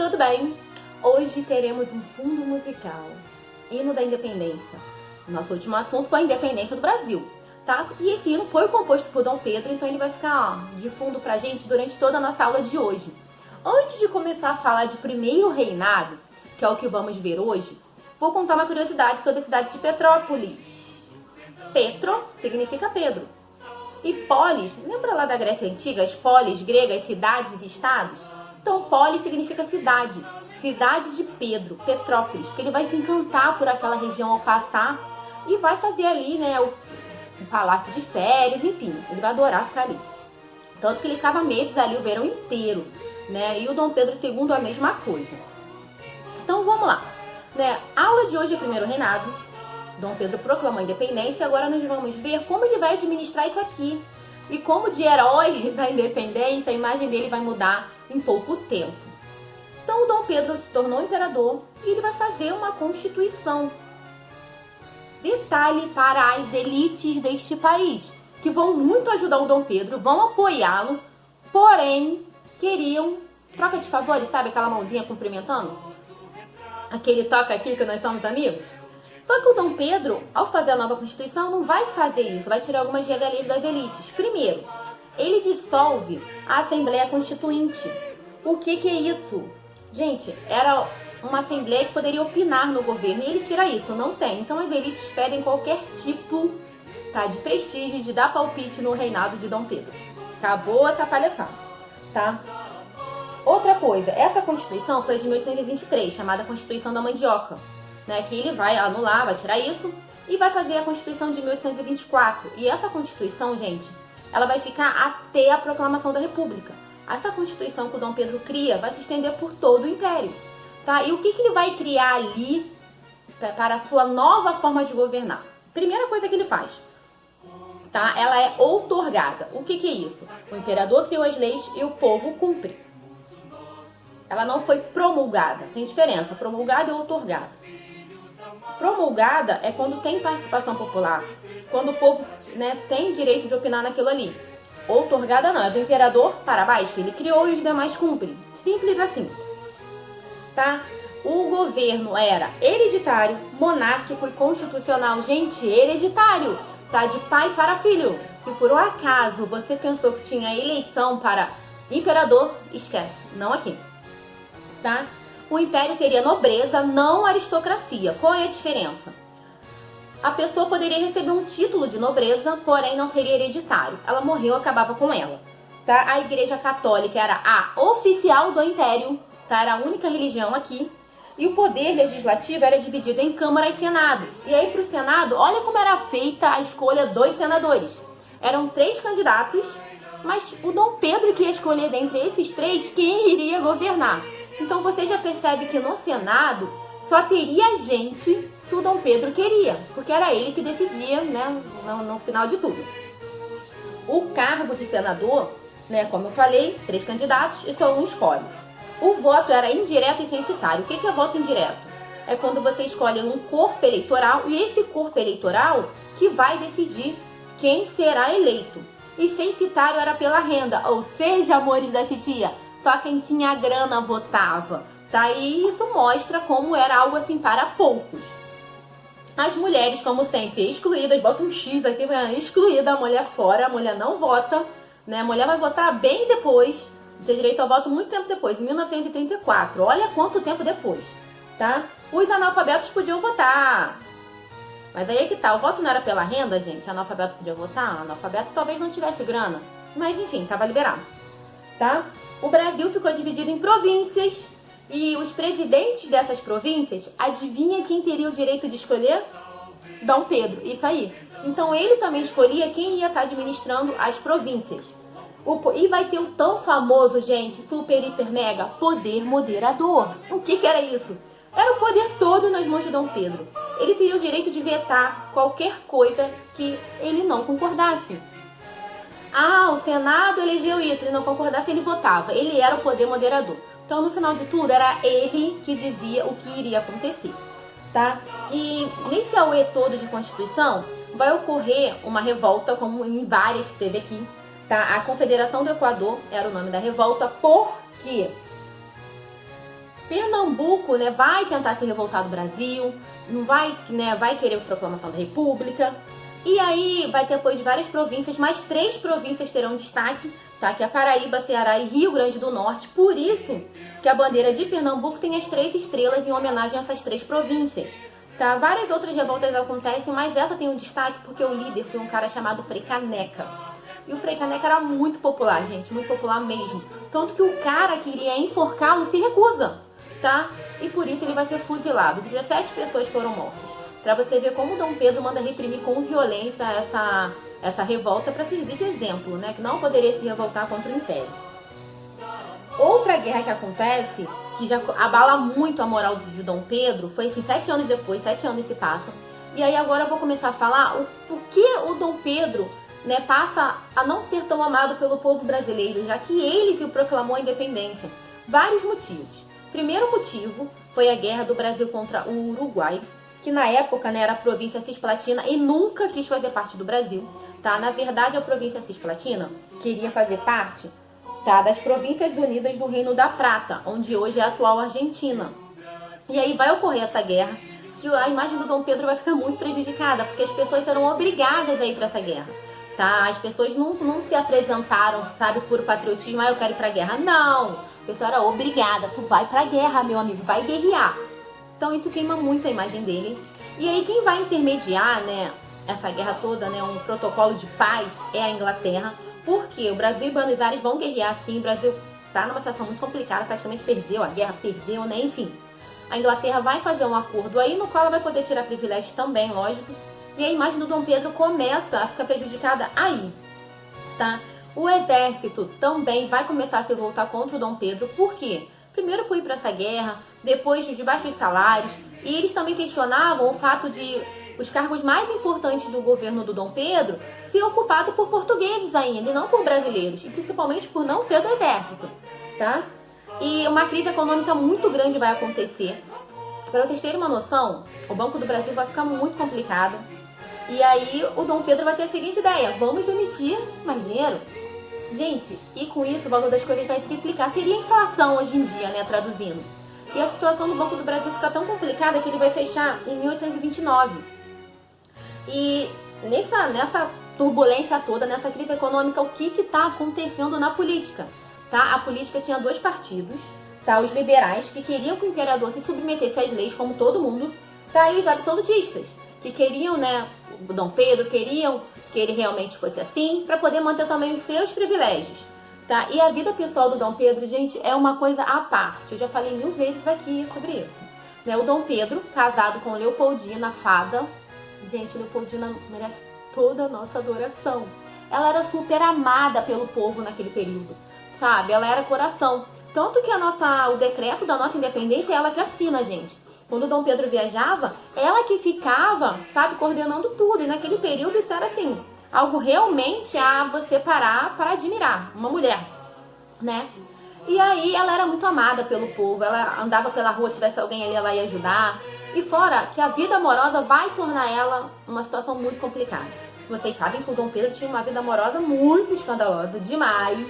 tudo bem? Hoje teremos um fundo musical, hino da independência. Nosso último assunto foi a independência do Brasil, tá? E esse hino foi composto por Dom Pedro, então ele vai ficar de fundo pra gente durante toda a nossa aula de hoje. Antes de começar a falar de primeiro reinado, que é o que vamos ver hoje, vou contar uma curiosidade sobre a cidade de Petrópolis. Petro significa Pedro. E polis, lembra lá da Grécia Antiga, as polis gregas, cidades e estados? Então, polis significa cidade, cidade de Pedro, Petrópolis, que ele vai se encantar por aquela região ao passar e vai fazer ali, né, o palácio de férias, enfim, ele vai adorar ficar ali. Tanto que ele ficava meses ali o verão inteiro, né, e o Dom Pedro II a mesma coisa. Então, vamos lá, né, a aula de hoje é primeiro reinado. Dom Pedro proclamou a independência e agora nós vamos ver como ele vai administrar isso aqui. E como de herói da independência, a imagem dele vai mudar em pouco tempo. Então o Dom Pedro se tornou imperador e ele vai fazer uma constituição. Detalhe para as elites deste país, que vão muito ajudar o Dom Pedro, vão apoiá-lo, porém queriam troca de favores, sabe aquela mãozinha cumprimentando? Aquele toca aqui que nós somos amigos? Só que o Dom Pedro, ao fazer a nova Constituição, não vai fazer isso, vai tirar algumas regalias das elites. Primeiro, ele dissolve a Assembleia Constituinte. O que é isso? Gente, era uma Assembleia que poderia opinar no governo e ele tira isso, não tem. Então as elites pedem qualquer tipo, tá, de prestígio, de dar palpite no reinado de Dom Pedro. Acabou essa palhaçada, tá? Outra coisa, essa Constituição foi de 1823, chamada Constituição da Mandioca. Né, que ele vai anular, vai tirar isso e vai fazer a Constituição de 1824. E essa Constituição, gente, ela vai ficar até a proclamação da República. Essa Constituição que o Dom Pedro cria vai se estender por todo o Império. Tá? E o que ele vai criar ali para a sua nova forma de governar? Primeira coisa que ele faz, tá? Ela é outorgada. O que é isso? O imperador criou as leis e o povo cumpre. Ela não foi promulgada. Tem diferença, promulgada e outorgada. Promulgada é quando tem participação popular, quando o povo, né, tem direito de opinar naquilo ali. Outorgada não, é do imperador para baixo, ele criou e os demais cumprem. Simples assim, tá? O governo era hereditário, monárquico e constitucional. Gente, hereditário, tá? De pai para filho. Se por um acaso você pensou que tinha eleição para imperador, esquece, não aqui, tá? O império teria nobreza, não aristocracia. Qual é a diferença? A pessoa poderia receber um título de nobreza, porém não seria hereditário. Ela morreu, acabava com ela. Tá? A Igreja Católica era a oficial do império, tá? Era a única religião aqui. E o poder legislativo era dividido em Câmara e Senado. E aí para o Senado, olha como era feita a escolha dos senadores. Eram 3 candidatos, mas o Dom Pedro queria escolher dentre esses 3 quem iria governar. Então você já percebe que no Senado só teria gente que o Dom Pedro queria, porque era ele que decidia, né, no final de tudo. O cargo de senador, né, como eu falei, 3 candidatos e só um escolhe. O voto era indireto e censitário. O que é voto indireto? É quando você escolhe um corpo eleitoral e esse corpo eleitoral que vai decidir quem será eleito. E censitário era pela renda, ou seja, amores da titia, só quem tinha grana votava, tá? E isso mostra como era algo assim para poucos. As mulheres, como sempre, excluídas, bota um X aqui, excluída, a mulher fora, a mulher não vota, né? A mulher vai votar bem depois, ter direito ao voto muito tempo depois, em 1934, olha quanto tempo depois, tá? Os analfabetos podiam votar, mas aí é que tá, o voto não era pela renda, gente, analfabeto podia votar, analfabeto talvez não tivesse grana, mas enfim, tava liberado. Tá? O Brasil ficou dividido em províncias e os presidentes dessas províncias, adivinha quem teria o direito de escolher? Dom Pedro, isso aí. Então ele também escolhia quem ia estar administrando as províncias. E vai ter o tão famoso, gente, super, hiper, mega, poder moderador. O que era isso? Era o poder todo nas mãos de Dom Pedro. Ele teria o direito de vetar qualquer coisa que ele não concordasse. Ah, o Senado elegeu isso, ele não concordasse, ele votava. Ele era o poder moderador. Então, no final de tudo, era ele que dizia o que iria acontecer, tá? E nesse auê todo de Constituição, vai ocorrer uma revolta, como em várias que teve aqui, tá? A Confederação do Equador era o nome da revolta, porque Pernambuco, né, vai tentar se revoltar do Brasil, não vai, né, vai querer a proclamação da República. E aí vai ter apoio de várias províncias, mas 3 províncias terão destaque, tá? Que é Paraíba, Ceará e Rio Grande do Norte. Por isso que a bandeira de Pernambuco tem as 3 estrelas em homenagem a essas 3 províncias. Tá? Várias outras revoltas acontecem, mas essa tem um destaque porque o líder foi um cara chamado Frei Caneca. E o Frei Caneca era muito popular, gente, muito popular mesmo. Tanto que o cara que iria enforcá-lo se recusa, tá? E por isso ele vai ser fuzilado. 17 pessoas foram mortas. Pra você ver como Dom Pedro manda reprimir com violência essa revolta para servir de exemplo, né? Que não poderia se revoltar contra o Império. Outra guerra que acontece, que já abala muito a moral de Dom Pedro, foi assim, 7 anos depois, 7 anos se passam. E aí agora eu vou começar a falar o porquê o Dom Pedro, né, passa a não ser tão amado pelo povo brasileiro, já que ele que proclamou a independência. Vários motivos. Primeiro motivo foi a guerra do Brasil contra o Uruguai, que na época, né, era a província cisplatina e nunca quis fazer parte do Brasil, tá? Na verdade, a província cisplatina queria fazer parte, tá, das Províncias Unidas do Reino da Prata, onde hoje é a atual Argentina. E aí vai ocorrer essa guerra, que a imagem do Dom Pedro vai ficar muito prejudicada, porque as pessoas serão obrigadas a ir para essa guerra, tá? As pessoas não se apresentaram, sabe, por patriotismo, eu quero ir pra guerra. Não, a pessoa era obrigada, tu vai pra guerra, meu amigo, vai guerrear. Então isso queima muito a imagem dele. E aí quem vai intermediar, né, essa guerra toda, né, um protocolo de paz, é a Inglaterra. Porque o Brasil e Buenos Aires vão guerrear sim. O Brasil tá numa situação muito complicada, praticamente perdeu a guerra, perdeu, né, enfim. A Inglaterra vai fazer um acordo aí no qual ela vai poder tirar privilégios também, lógico. E a imagem do Dom Pedro começa a ficar prejudicada aí, tá? O exército também vai começar a se voltar contra o Dom Pedro. Por quê? Primeiro por ir para essa guerra, depois de baixos salários, e eles também questionavam o fato de os cargos mais importantes do governo do Dom Pedro ser ocupado por portugueses ainda, e não por brasileiros, e principalmente por não ser do exército, tá? E uma crise econômica muito grande vai acontecer. Para vocês terem uma noção, o Banco do Brasil vai ficar muito complicado, e aí o Dom Pedro vai ter a seguinte ideia: vamos emitir mais dinheiro. Gente, e com isso o valor das coisas vai triplicar. Seria inflação hoje em dia, né, traduzindo. E a situação do Banco do Brasil fica tão complicada que ele vai fechar em 1829. E nessa turbulência toda, nessa crise econômica, o que está acontecendo na política? Tá? A política tinha 2 partidos, tá? Os liberais, que queriam que o imperador se submetesse às leis como todo mundo, tá? E os absolutistas, que queriam, né, o Dom Pedro, queriam que ele realmente fosse assim, para poder manter também os seus privilégios, tá? E a vida pessoal do Dom Pedro, gente, é uma coisa à parte. Eu já falei 1000 vezes aqui sobre isso, né? O Dom Pedro, casado com Leopoldina, fada. Gente, Leopoldina merece toda a nossa adoração. Ela era super amada pelo povo naquele período, sabe? Ela era coração. Tanto que o decreto da nossa independência é ela que assina, gente. Quando o Dom Pedro viajava, ela que ficava, sabe, coordenando tudo. E naquele período isso era assim, algo realmente a você parar para admirar. Uma mulher, né? E aí ela era muito amada pelo povo. Ela andava pela rua, tivesse alguém ali, ela ia ajudar. E fora que a vida amorosa vai tornar ela uma situação muito complicada. Vocês sabem que o Dom Pedro tinha uma vida amorosa muito escandalosa, demais,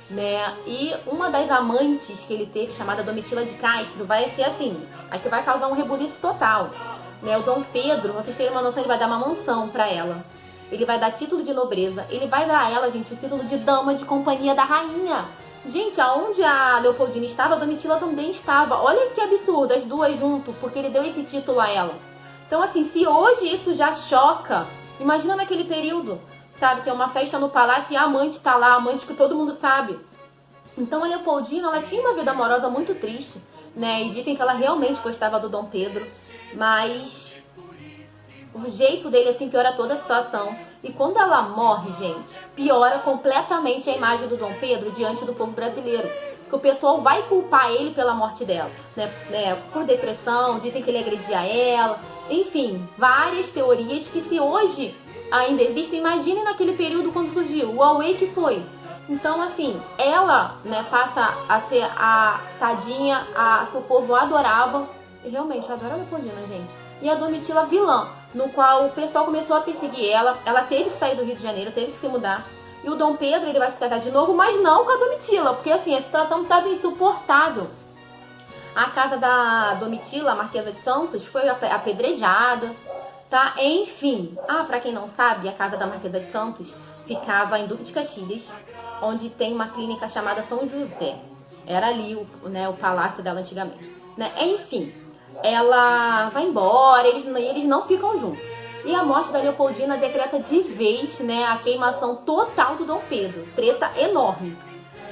né? E uma das amantes que ele teve, chamada Domitila de Castro, vai ser assim, a que vai causar um rebuliço total, né? O Dom Pedro, vocês terem uma noção, ele vai dar uma mansão pra ela. Ele vai dar título de nobreza. Ele vai dar a ela, gente, o título de dama de companhia da rainha. Gente, aonde a Leopoldina estava, a Domitila também estava. Olha que absurdo, as duas junto, porque ele deu esse título a ela. Então, assim, se hoje isso já choca, imagina naquele período, sabe? Que é uma festa no palácio e a amante tá lá, a amante que todo mundo sabe. Então, a Leopoldina, ela tinha uma vida amorosa muito triste, né? E dizem que ela realmente gostava do Dom Pedro, mas o jeito dele, assim, piora toda a situação. E quando ela morre, gente, piora completamente a imagem do Dom Pedro diante do povo brasileiro. Que o pessoal vai culpar ele pela morte dela, né? Por depressão, dizem que ele agredia ela. Enfim, várias teorias que, se hoje ainda existem, imagine naquele período quando surgiu. O auê que foi. Então, assim, ela, né, passa a ser a tadinha, a que o povo adorava. E realmente, eu adoro a Leopoldina, gente. E a Domitila vilã, no qual o pessoal começou a perseguir ela. Ela teve que sair do Rio de Janeiro, teve que se mudar. E o Dom Pedro, ele vai se casar de novo, mas não com a Domitila, porque assim, a situação estava insuportável. A casa da Domitila, a Marquesa de Santos, foi apedrejada, tá? Enfim, pra quem não sabe, a casa da Marquesa de Santos ficava em Duque de Caxias, onde tem uma clínica chamada São José. Era ali o palácio dela antigamente, né? Enfim, ela vai embora, eles não ficam juntos. E a morte da Leopoldina decreta de vez, né, a queimação total do Dom Pedro. Treta enorme,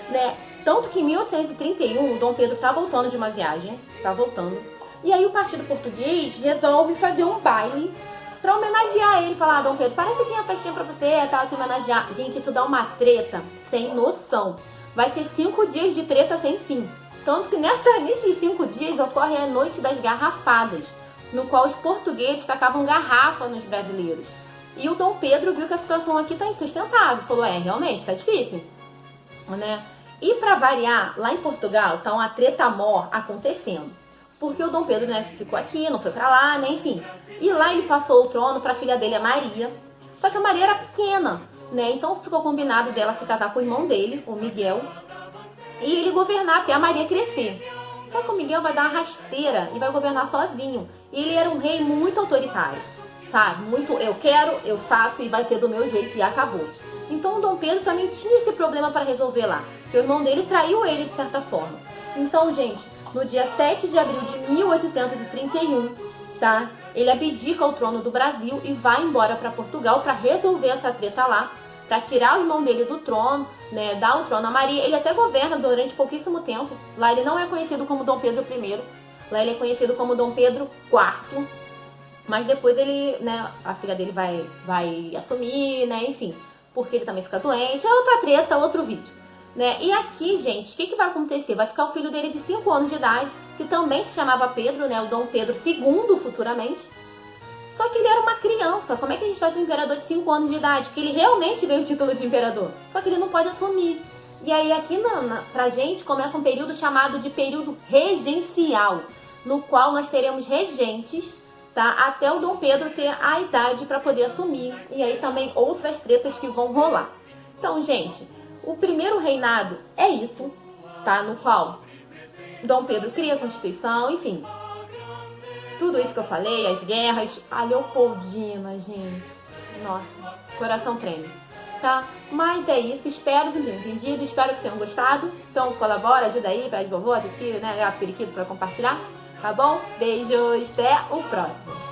né? Tanto que em 1831, o Dom Pedro tá voltando de uma viagem, e aí o partido português resolve fazer um baile pra homenagear ele. Falar, Dom Pedro, parece que tem a festinha pra você, tá, te homenagear. Gente, isso dá uma treta sem noção. Vai ser 5 dias de treta sem fim. Tanto que nesses 5 dias ocorre a Noite das Garrafadas, no qual os portugueses tacavam garrafa nos brasileiros. E o Dom Pedro viu que a situação aqui tá insustentável. Falou, realmente, tá difícil, né? E pra variar, lá em Portugal tá uma treta-mor acontecendo. Porque o Dom Pedro, né, ficou aqui, não foi pra lá, né, enfim. E lá ele passou o trono pra filha dele, a Maria. Só que a Maria era pequena, né, então ficou combinado dela se casar com o irmão dele, o Miguel, e ele governar até a Maria crescer. Só que o Miguel vai dar uma rasteira e vai governar sozinho. E ele era um rei muito autoritário, sabe? Muito, eu quero, eu faço e vai ser do meu jeito e acabou. Então o Dom Pedro também tinha esse problema para resolver lá. Porque o irmão dele traiu ele de certa forma. Então, gente, no dia 7 de abril de 1831, tá? Ele abdica o trono do Brasil e vai embora para Portugal para resolver essa treta lá, para tirar o irmão dele do trono, né, dar o trono a Maria. Ele até governa durante pouquíssimo tempo. Lá ele não é conhecido como Dom Pedro I, lá ele é conhecido como Dom Pedro IV. Mas depois ele, né, a filha dele vai assumir, né, enfim, porque ele também fica doente. É outra treta, outro vídeo, né? E aqui, gente, o que vai acontecer? Vai ficar o filho dele de 5 anos de idade, que também se chamava Pedro, né, o Dom Pedro II futuramente. Só que ele era uma criança. Como é que a gente vai ter um imperador de 5 anos de idade? Porque ele realmente ganha o título de imperador. Só que ele não pode assumir. E aí aqui pra gente começa um período chamado de período regencial, no qual nós teremos regentes, tá? Até o Dom Pedro ter a idade para poder assumir. E aí também outras tretas que vão rolar. Então, gente, o primeiro reinado é isso, tá? No qual Dom Pedro cria a Constituição, enfim. Tudo isso que eu falei, as guerras, a Leopoldina, gente. Nossa, coração treme, tá? Mas é isso, espero que tenham entendido, espero que tenham gostado. Então colabora, ajuda aí, pede vovô, tia, né? Gato periquito pra compartilhar, tá bom? Beijos, até o próximo.